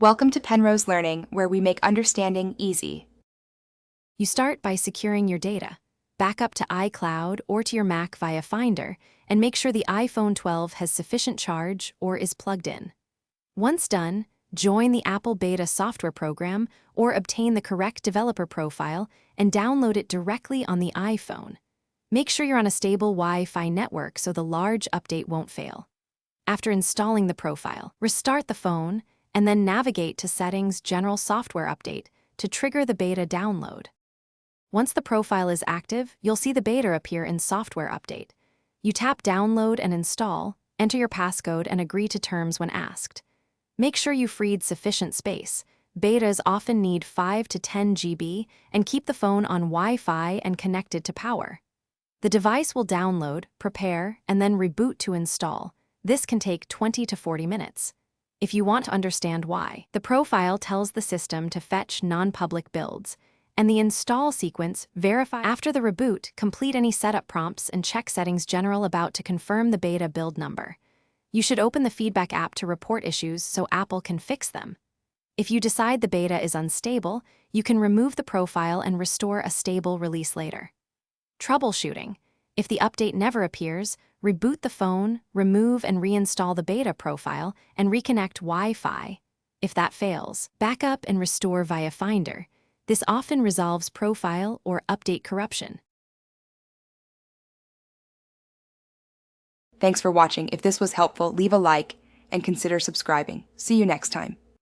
Welcome to Penrose Learning, where we make understanding easy. You start by securing your data. Back up to iCloud or to your Mac via Finder, and make sure the iPhone 12 has sufficient charge or is plugged in. Once done, join the Apple Beta software program or obtain the correct developer profile and download it directly on the iPhone. Make sure you're on a stable Wi-Fi network so the large update won't fail. After installing the profile, restart the phone and then navigate to Settings General Software Update to trigger the beta download. Once the profile is active, you'll see the beta appear in Software Update. You tap Download and Install, enter your passcode, and agree to terms when asked. Make sure you freed sufficient space. Betas often need 5 to 10 GB, and keep the phone on Wi-Fi and connected to power. The device will download, prepare, and then reboot to install. This can take 20 to 40 minutes. If you want to understand why, the profile tells the system to fetch non-public builds, and the install sequence verify. After the reboot, complete any setup prompts and check Settings General About to confirm the beta build number. You should open the Feedback app to report issues so Apple can fix them. If you decide the beta is unstable, you can remove the profile and restore a stable release later. Troubleshooting. If the update never appears, reboot the phone, remove and reinstall the beta profile, and reconnect Wi-Fi. If that fails, back up and restore via Finder. This often resolves profile or update corruption. Thanks for watching. If this was helpful, leave a like and consider subscribing. See you next time.